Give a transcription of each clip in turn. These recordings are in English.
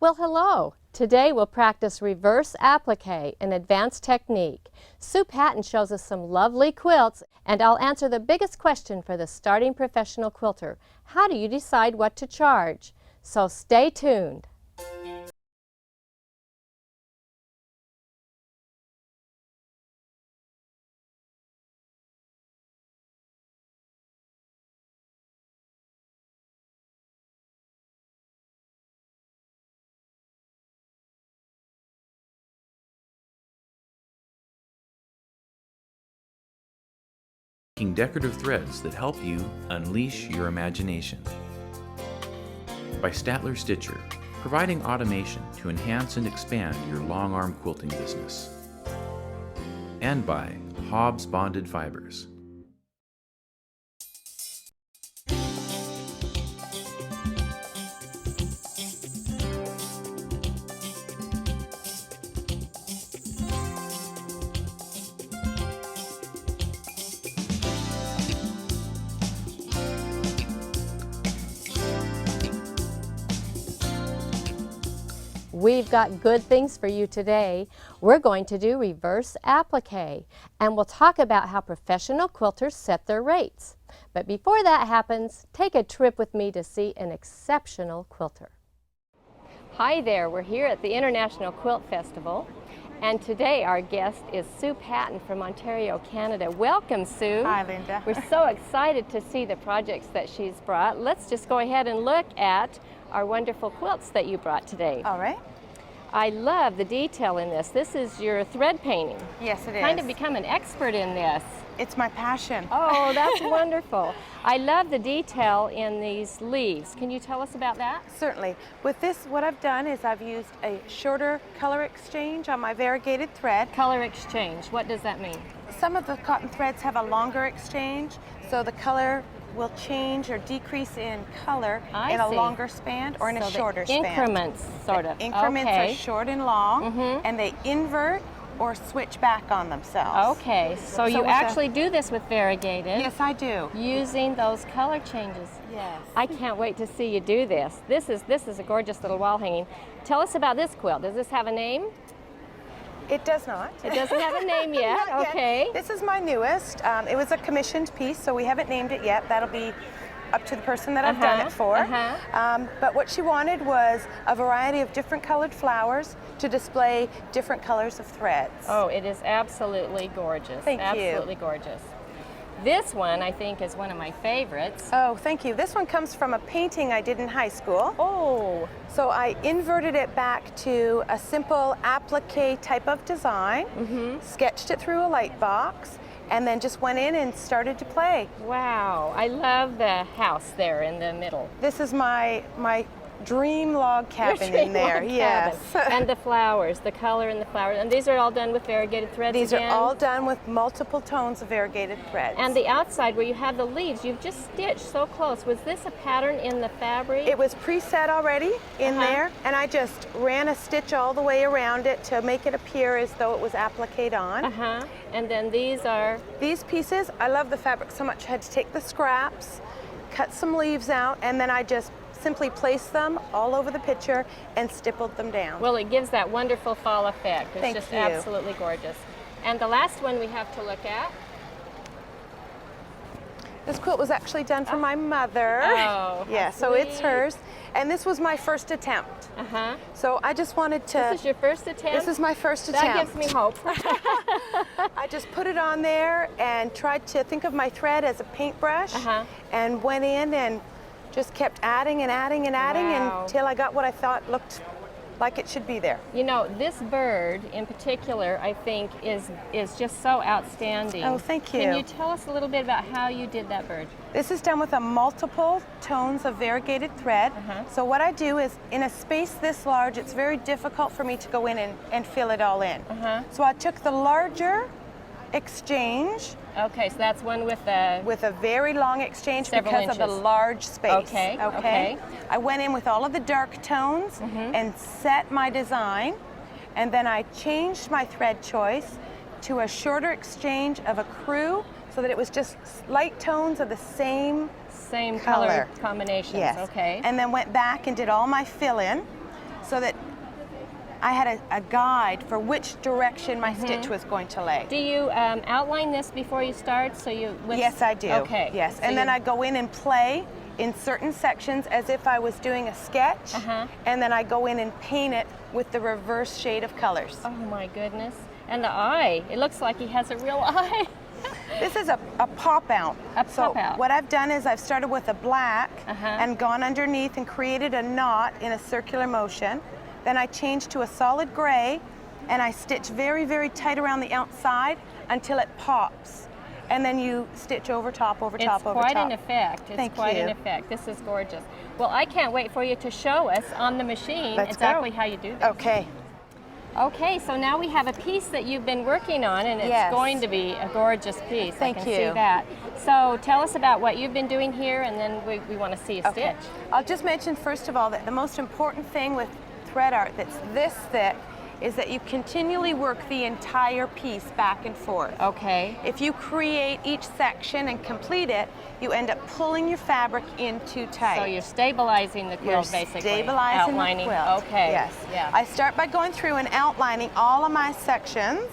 Well, hello. Today we'll practice reverse applique, an advanced technique. Sue Patton shows us some lovely quilts, and I'll answer the biggest question for the starting professional quilter. How do you decide what to charge? So stay tuned. Making decorative threads that help you unleash your imagination. By Statler Stitcher, providing automation to enhance and expand your long arm quilting business. And by Hobbs Bonded Fibers. We've got good things for you today. We're going to do reverse applique, and we'll talk about how professional quilters set their rates. But before that happens, take a trip with me to see an exceptional quilter. Hi there, we're here at the International Quilt Festival, and today our guest is Sue Patton from Ontario, Canada. Welcome, Sue. Hi, Linda. We're so excited to see the projects that she's brought. Let's just go ahead and look at our wonderful quilts that you brought today. All right. I love the detail in this. This is your thread painting. Yes, it is. Kind of become an expert in this. It's my passion. Oh, that's wonderful. I love the detail in these leaves. Can you tell us about that? Certainly. With this, what I've done is I've used a shorter color exchange on my variegated thread. Color exchange, what does that mean? Some of the cotton threads have a longer exchange, so the color will change or decrease in color in a longer span or in a shorter span. Increments, sort of. The increments are short and long, and they invert or switch back on themselves. Okay, so you actually do this with variegated. Yes, I do. Using those color changes. Yes. I can't wait to see you do this. This is a gorgeous little wall hanging. Tell us about this quilt. Does this have a name? It does not. It doesn't have a name yet. Not Okay. Yet. This is my newest. It was a commissioned piece, so we haven't named it yet. That'll be up to the person that I've done it for. But what she wanted was a variety of different colored flowers to display different colors of threads. Oh, it is absolutely gorgeous. Thank you. Absolutely gorgeous. This one, I think, is one of my favorites. Oh, thank you. This one comes from a painting I did in high school. Oh. So I inverted it back to a simple applique type of design, sketched it through a light box, and then just went in and started to play. Wow, I love the house there in the middle. This is my dream log cabin in there. Yes. And the flowers, the color in the flowers. And these are all done with variegated threads These again? are all done with multiple tones of variegated threads. And the outside where you have the leaves, you've just stitched so close. Was this a pattern in the fabric? It was preset already in there, and I just ran a stitch all the way around it to make it appear as though it was appliqued on. And then these are? These pieces, I love the fabric so much, I had to take the scraps, cut some leaves out, and then I just simply placed them all over the picture and stippled them down. Well, it gives that wonderful fall effect. It's just you. Absolutely gorgeous. And the last one we have to look at. This quilt was actually done for my mother. Oh, yeah, so it's hers. And this was my first attempt. So I just wanted to... This is your first attempt? This is my first attempt. That gives me hope. I just put it on there and tried to think of my thread as a paintbrush and went in and just kept adding and adding and adding until I got what I thought looked like it should be there. You know, this bird in particular, I think, is just so outstanding. Oh, thank you. Can you tell us a little bit about how you did that bird? This is done with a multiple tones of variegated thread. So what I do is, in a space this large, it's very difficult for me to go in and fill it all in. So I took the larger exchange. Okay, so that's one with a very long exchange several because inches. of the large space. Okay. I went in with all of the dark tones and set my design, and then I changed my thread choice to a shorter exchange of a crew so that it was just light tones of the same color combinations. Yes. Okay. And then went back and did all my fill-in. so that I had a guide for which direction my stitch was going to lay. Do you outline this before you start? So you? Yes, I do. Okay. Yes, So and then I go in and play in certain sections as if I was doing a sketch, and then I go in and paint it with the reverse shade of colors. Oh my goodness! And the eye. It looks like he has a real eye. This is a pop out. Pop out. What I've done is I've started with a black and gone underneath and created a knot in a circular motion. Then I change to a solid gray and I stitch very, very tight around the outside until it pops. And then you stitch over top, over top, over top. It's quite an effect. Thank you. An effect. This is gorgeous. Well, I can't wait for you to show us on the machine exactly how you do this. Okay. Okay, so now we have a piece that you've been working on, and it's going to be a gorgeous piece. Thank I can you. see that. So tell us about what you've been doing here, and then we want to see a stitch. I'll just mention first of all that the most important thing with thread art that's this thick is that you continually work the entire piece back and forth. Okay. If you create each section and complete it, you end up pulling your fabric in too tight. So you're stabilizing the quilt, basically. Stabilizing outlining the quilt. Okay. Yes. Yeah. I start by going through and outlining all of my sections,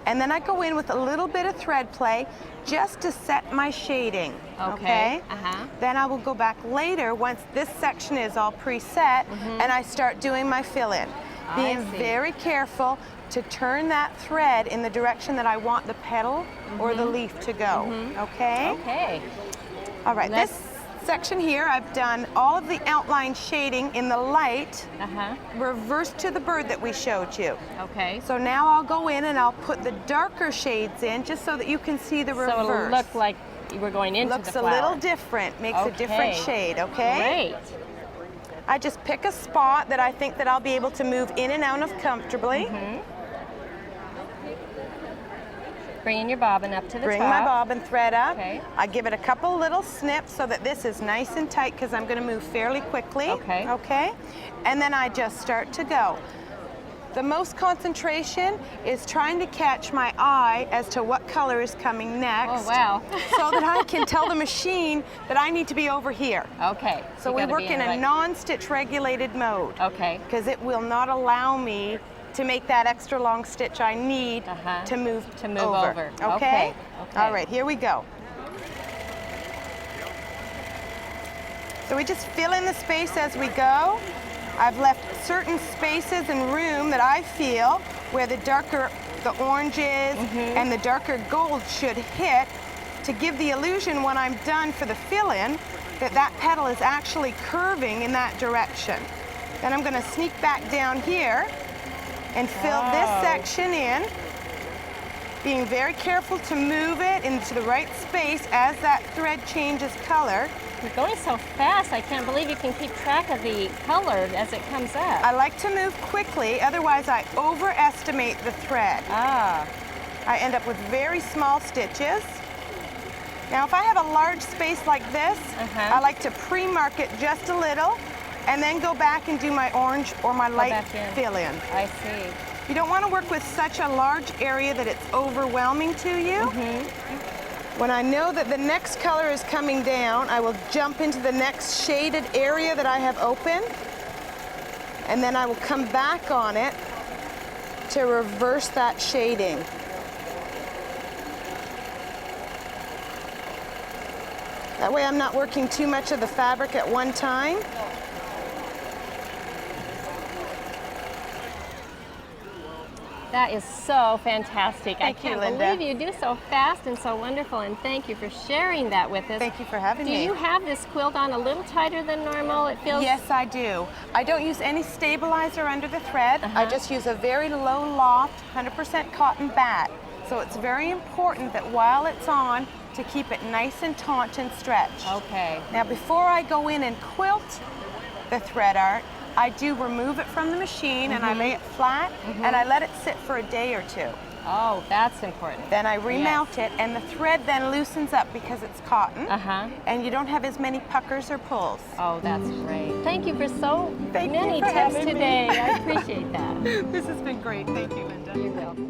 and then I go in with a little bit of thread play just to set my shading. Okay. Then I will go back later once this section is all preset, and I start doing my fill-in. Being very careful to turn that thread in the direction that I want the petal or the leaf to go. Okay? Okay. All right, this section here, I've done all of the outline shading in the light, reversed to the bird that we showed you. Okay. So now I'll go in and I'll put the darker shades in just so that you can see the reverse. So it'll look like we're going into the flower. Looks a little different, makes a different shade, okay? Great. I just pick a spot that I think that I'll be able to move in and out of comfortably. Bringing your bobbin up to the top. Bring my bobbin thread up. Okay. I give it a couple little snips so that this is nice and tight because I'm going to move fairly quickly. Okay. Okay. And then I just start to go. The most concentration is trying to catch my eye as to what color is coming next. Oh, wow. So that I can tell the machine that I need to be over here. Okay. So we work in a non-stitch regulated mode. Okay. Because it will not allow me to make that extra long stitch I need to move over. Okay? All right, here we go. So we just fill in the space as we go. I've left certain spaces and room that I feel where the darker the oranges and the darker gold should hit to give the illusion when I'm done for the fill-in that that petal is actually curving in that direction. Then I'm going to sneak back down here and fill this section in, being very careful to move it into the right space as that thread changes color. You're going so fast, I can't believe you can keep track of the color as it comes up. I like to move quickly, otherwise I overestimate the thread. I end up with very small stitches. Now if I have a large space like this, I like to pre-mark it just a little and then go back and do my orange or my light fill-in. I see. You don't want to work with such a large area that it's overwhelming to you. When I know that the next color is coming down, I will jump into the next shaded area that I have open, and then I will come back on it to reverse that shading. That way I'm not working too much of the fabric at one time. That is so fantastic. Thank you, I Linda. can't believe you do so fast and so wonderful, and thank you for sharing that with us. Thank you for having me. Do you have this quilt on a little tighter than normal? It feels... Yes, I do. I don't use any stabilizer under the thread. I just use a very low loft, 100% cotton bat. So it's very important that while it's on, to keep it nice and taut and stretched. Okay. Now before I go in and quilt the thread art, I do remove it from the machine and I lay it flat and I let it sit for a day or two. Oh, that's important. Then I remount it and the thread then loosens up because it's cotton and you don't have as many puckers or pulls. Oh, that's great. Thank you for so many for tips having me. today. I appreciate that. This has been great. Thank you, Linda. You're welcome.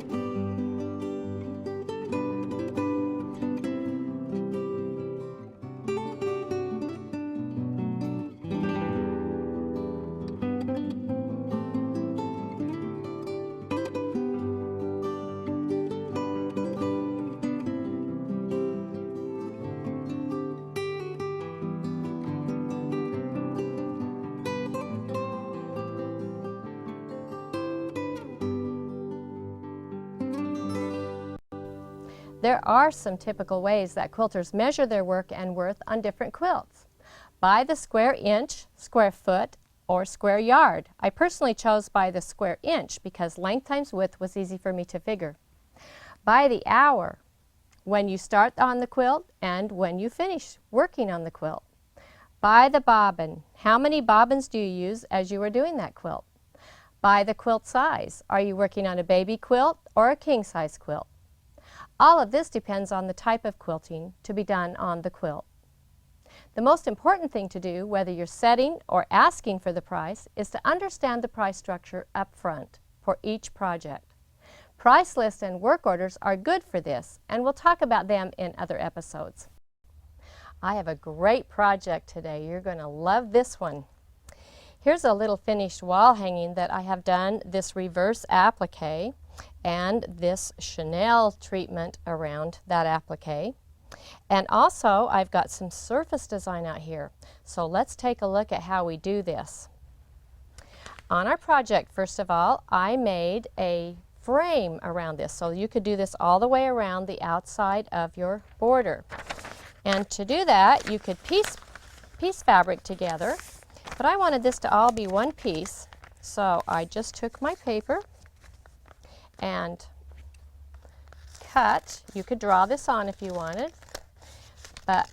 There are some typical ways that quilters measure their work and worth on different quilts. By the square inch, square foot, or square yard. I personally chose by the square inch because length times width was easy for me to figure. By the hour, when you start on the quilt and when you finish working on the quilt. By the bobbin, how many bobbins do you use as you are doing that quilt? By the quilt size, are you working on a baby quilt or a king size quilt? All of this depends on the type of quilting to be done on the quilt. The most important thing to do, whether you're setting or asking for the price, is to understand the price structure up front for each project. Price lists and work orders are good for this, and we'll talk about them in other episodes. I have a great project today. You're going to love this one. Here's a little finished wall hanging that I have done this reverse applique and this chenille treatment around that applique. And also I've got some surface design out here. So let's take a look at how we do this. On our project, first of all, I made a frame around this. So you could do this all the way around the outside of your border. And to do that, you could piece fabric together, but I wanted this to all be one piece, so I just took my paper and cut. You could draw this on if you wanted, but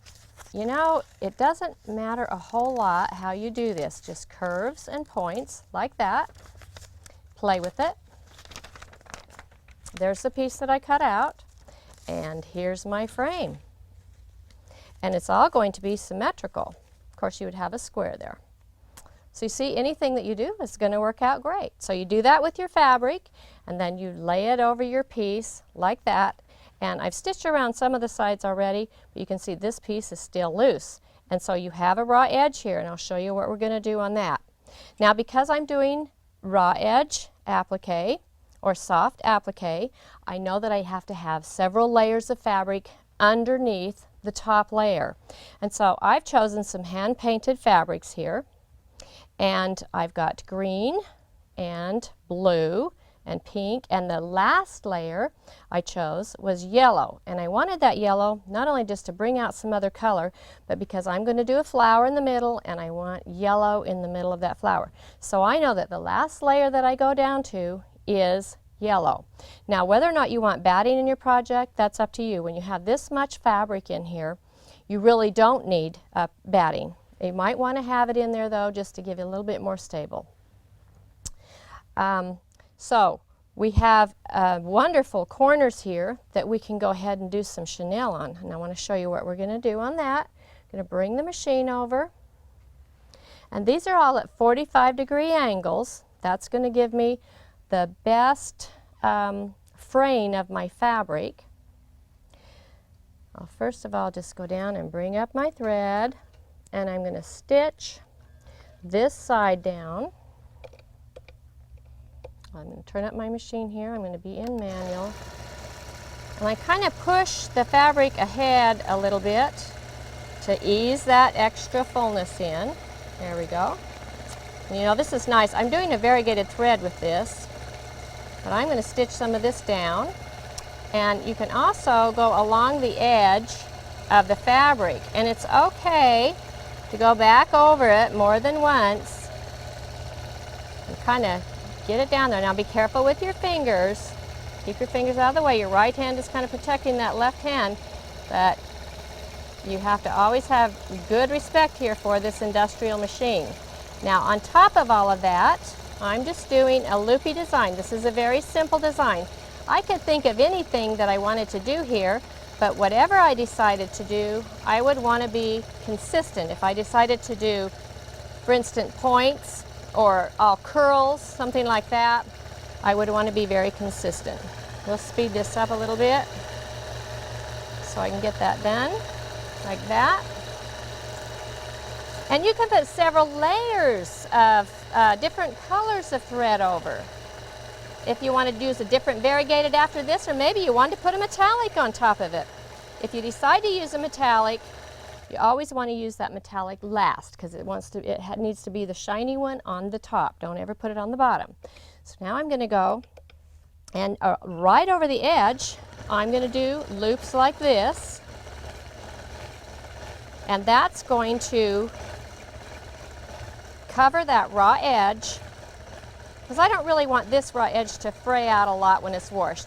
you know, it doesn't matter a whole lot how you do this. Just curves and points like that. Play with it. There's the piece that I cut out, and here's my frame. And it's all going to be symmetrical. Of course, you would have a square there. So you see, anything that you do is going to work out great. So you do that with your fabric, and then you lay it over your piece like that. And I've stitched around some of the sides already, but you can see this piece is still loose. And so you have a raw edge here, and I'll show you what we're going to do on that. Now, because I'm doing raw edge applique or soft applique, I know that I have to have several layers of fabric underneath the top layer. And so I've chosen some hand-painted fabrics here, and I've got green and blue and pink, and the last layer I chose was yellow. And I wanted that yellow not only just to bring out some other color, but because I'm going to do a flower in the middle and I want yellow in the middle of that flower. So I know that the last layer that I go down to is yellow. Now, whether or not you want batting in your project, that's up to you. When you have this much fabric in here, you really don't need batting. You might want to have it in there though, just to give it a little bit more stable. So we have wonderful corners here that we can go ahead and do some chenille on. And I want to show you what we're going to do on that. I'm going to bring the machine over. And these are all at 45-degree angles. That's going to give me the best fraying of my fabric. I'll first of all just go down and bring up my thread, and I'm going to stitch this side down. I'm going to turn up my machine here. I'm going to be in manual. And I kind of push the fabric ahead a little bit to ease that extra fullness in. There we go. And you know, this is nice. I'm doing a variegated thread with this, but I'm going to stitch some of this down. And you can also go along the edge of the fabric, and it's okay to go back over it more than once and kind of get it down there. Now be careful with your fingers. Keep your fingers out of the way. Your right hand is kind of protecting that left hand, but you have to always have good respect here for this industrial machine. Now on top of all of that, I'm just doing a loopy design. This is a very simple design. I could think of anything that I wanted to do here, but whatever I decided to do, I would want to be consistent. If I decided to do, for instance, points or all curls, something like that, I would want to be very consistent. We'll speed this up a little bit so I can get that done, like that. And you can put several layers of different colors of thread over. If you want to use a different variegated after this, or maybe you want to put a metallic on top of it. If you decide to use a metallic, you always want to use that metallic last, because it needs to be the shiny one on the top. Don't ever put it on the bottom. So now I'm going to go and right over the edge, I'm going to do loops like this, and that's going to cover that raw edge, because I don't really want this raw edge to fray out a lot when it's washed.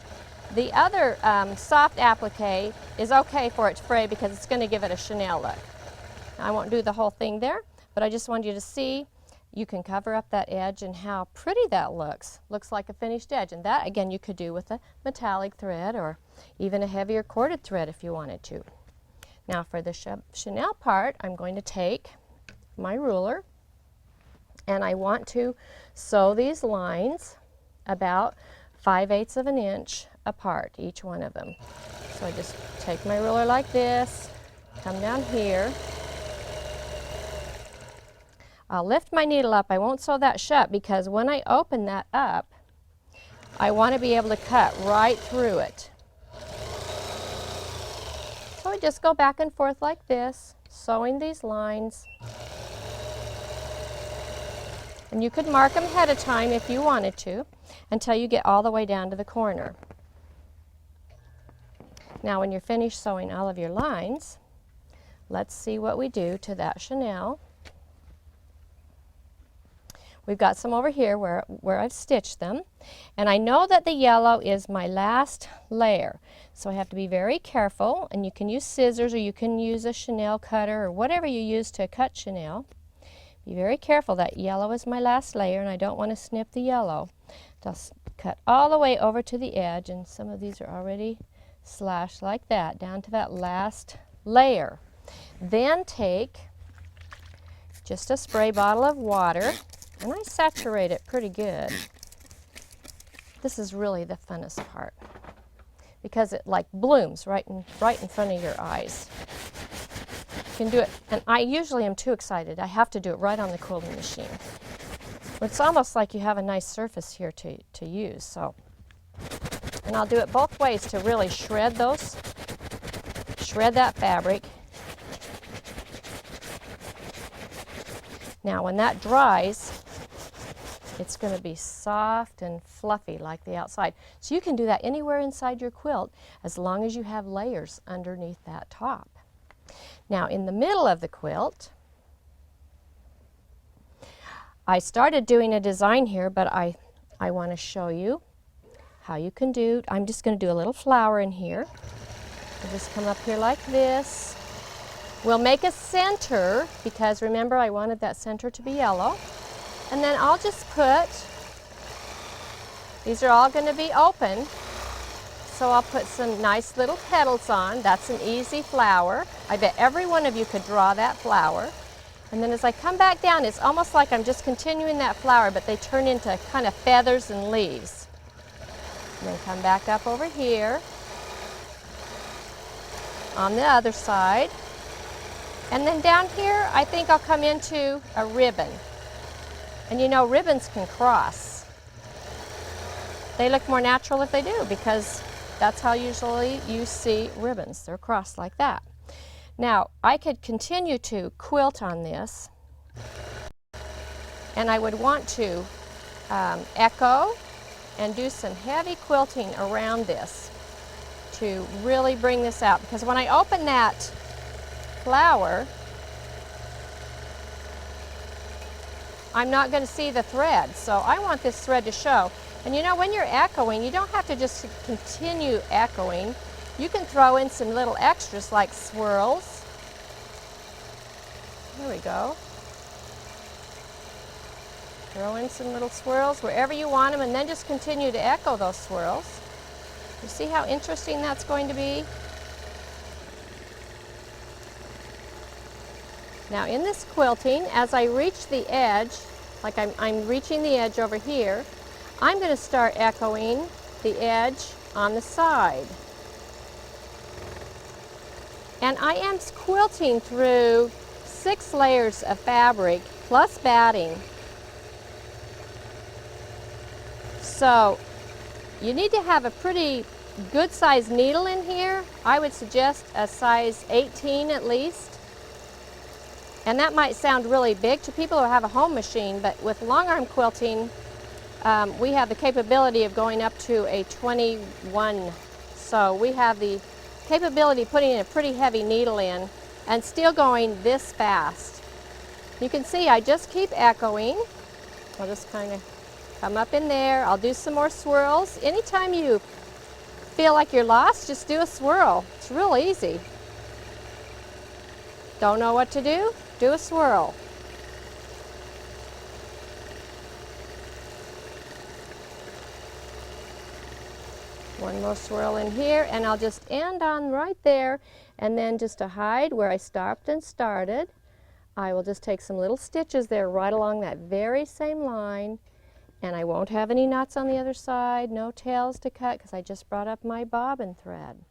The other soft applique is okay for it to fray because it's going to give it a chenille look. I won't do the whole thing there, but I just wanted you to see you can cover up that edge and how pretty that looks. Looks like a finished edge, and that again you could do with a metallic thread or even a heavier corded thread if you wanted to. Now for the chenille part, I'm going to take my ruler and I want to sew these lines about 5/8 of an inch apart, each one of them. So I just take my ruler like this, come down here. I'll lift my needle up. I won't sew that shut because when I open that up, I want to be able to cut right through it. So I just go back and forth like this, sewing these lines. And you could mark them ahead of time if you wanted to, until you get all the way down to the corner. Now when you're finished sewing all of your lines, let's see what we do to that chenille. We've got some over here where I've stitched them, and I know that the yellow is my last layer, so I have to be very careful, and you can use scissors or you can use a chenille cutter or whatever you use to cut chenille. Be very careful, that yellow is my last layer and I don't want to snip the yellow. Just cut all the way over to the edge, and some of these are already slashed like that, down to that last layer. Then take just a spray bottle of water, and I saturate it pretty good. This is really the funnest part because it like blooms right in front of your eyes. You can do it, and I usually am too excited. I have to do it right on the quilting machine. It's almost like you have a nice surface here to use. So, and I'll do it both ways to really shred that fabric. Now when that dries, it's going to be soft and fluffy like the outside. So you can do that anywhere inside your quilt as long as you have layers underneath that top. Now in the middle of the quilt, I started doing a design here, but I want to show you how you can do. I'm just going to do a little flower in here. I'll just come up here like this. We'll make a center because remember I wanted that center to be yellow. And then I'll just put, these are all going to be open, so I'll put some nice little petals on. That's an easy flower. I bet every one of you could draw that flower. And then as I come back down, it's almost like I'm just continuing that flower, but they turn into kind of feathers and leaves. And then come back up over here on the other side. And then down here, I think I'll come into a ribbon. And you know, ribbons can cross. They look more natural if they do, because that's how usually you see ribbons. They're crossed like that. Now, I could continue to quilt on this, and I would want to echo and do some heavy quilting around this to really bring this out, because when I open that flower, I'm not going to see the thread, so I want this thread to show. And you know, when you're echoing, you don't have to just continue echoing. You can throw in some little extras like swirls. There we go. Throw in some little swirls wherever you want them, and then just continue to echo those swirls. You see how interesting that's going to be? Now in this quilting, as I reach the edge, like I'm reaching the edge over here, I'm going to start echoing the edge on the side. And I am quilting through 6 layers of fabric plus batting. So you need to have a pretty good size needle in here. I would suggest a size 18 at least. And that might sound really big to people who have a home machine, but with long arm quilting, we have the capability of going up to a 21 So we have the capability of putting a pretty heavy needle in and still going this fast. You can see I just keep echoing. I'll just kind of come up in there. I'll do some more swirls. Anytime you feel like you're lost, just do a swirl. It's real easy. Don't know what to do? Do a swirl. One more swirl in here, and I'll just end on right there, and then just to hide where I stopped and started, I will just take some little stitches there right along that very same line, and I won't have any knots on the other side, no tails to cut because I just brought up my bobbin thread.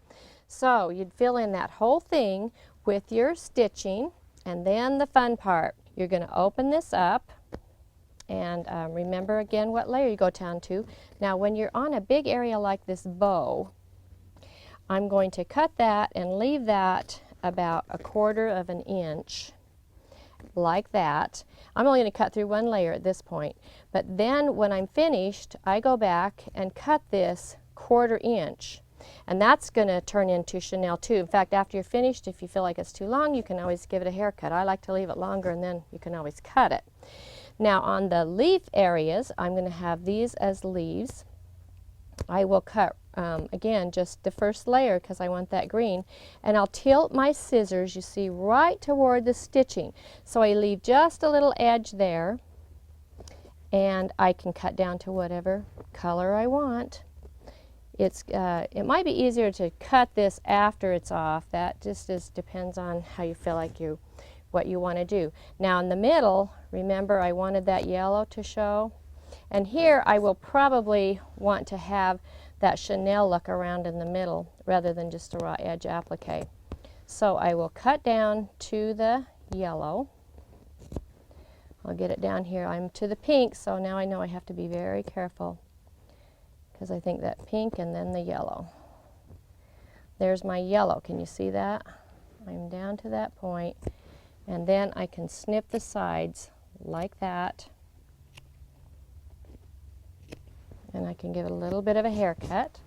So you'd fill in that whole thing with your stitching, and then the fun part. You're going to open this up, and remember again what layer you go down to. Now when you're on a big area like this bow, I'm going to cut that and leave that about 1/4 of an inch, like that. I'm only going to cut through one layer at this point, but then when I'm finished, I go back and cut this 1/4 inch. And that's going to turn into chenille too. In fact, after you're finished, if you feel like it's too long, you can always give it a haircut. I like to leave it longer, and then you can always cut it. Now on the leaf areas, I'm going to have these as leaves. I will cut, again, just the first layer because I want that green. And I'll tilt my scissors, you see, right toward the stitching. So I leave just a little edge there, and I can cut down to whatever color I want. It might be easier to cut this after it's off. That just depends on how you feel like what you want to do. Now in the middle, remember I wanted that yellow to show. And here I will probably want to have that chenille look around in the middle rather than just a raw edge applique. So I will cut down to the yellow. I'll get it down here. I'm to the pink, so now I know I have to be very careful, because I think that pink and then the yellow. There's my yellow. Can you see that? I'm down to that point, and then I can snip the sides like that, and I can give it a little bit of a haircut.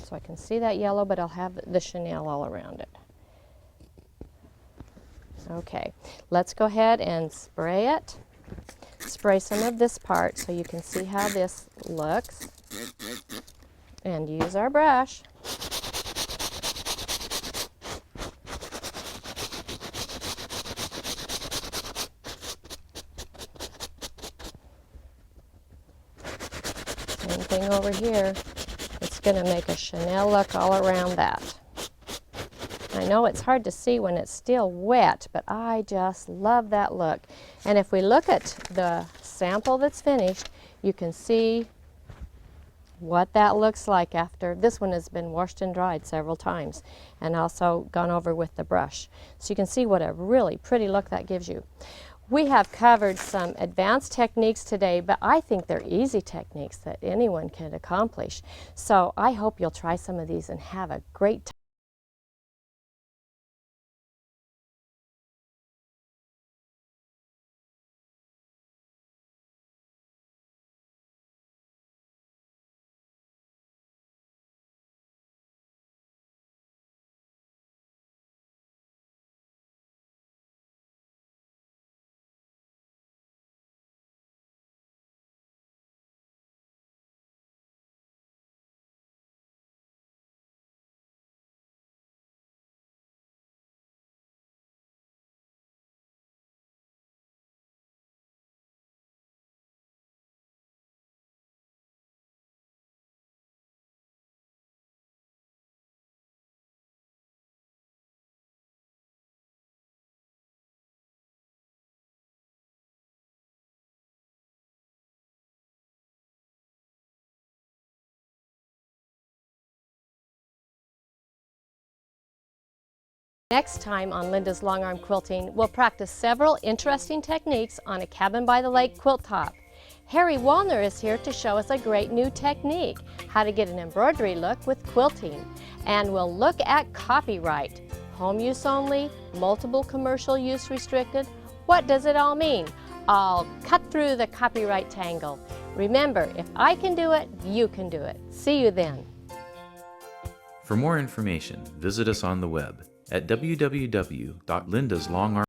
So I can see that yellow, but I'll have the chenille all around it. Okay, let's go ahead and spray it. Spray some of this part so you can see how this looks. And use our brush. Same thing over here. It's going to make a chenille look all around that. I know it's hard to see when it's still wet, but I just love that look. And if we look at the sample that's finished, you can see what that looks like after. This one has been washed and dried several times and also gone over with the brush. So you can see what a really pretty look that gives you. We have covered some advanced techniques today, but I think they're easy techniques that anyone can accomplish. So I hope you'll try some of these and have a great time. Next time on Linda's Longarm Quilting, we'll practice several interesting techniques on a cabin by the lake quilt top. Harry Wallner is here to show us a great new technique, how to get an embroidery look with quilting. And we'll look at copyright. Home use only, multiple commercial use restricted. What does it all mean? I'll cut through the copyright tangle. Remember, if I can do it, you can do it. See you then. For more information, visit us on the web at www.lindaslongarm.com.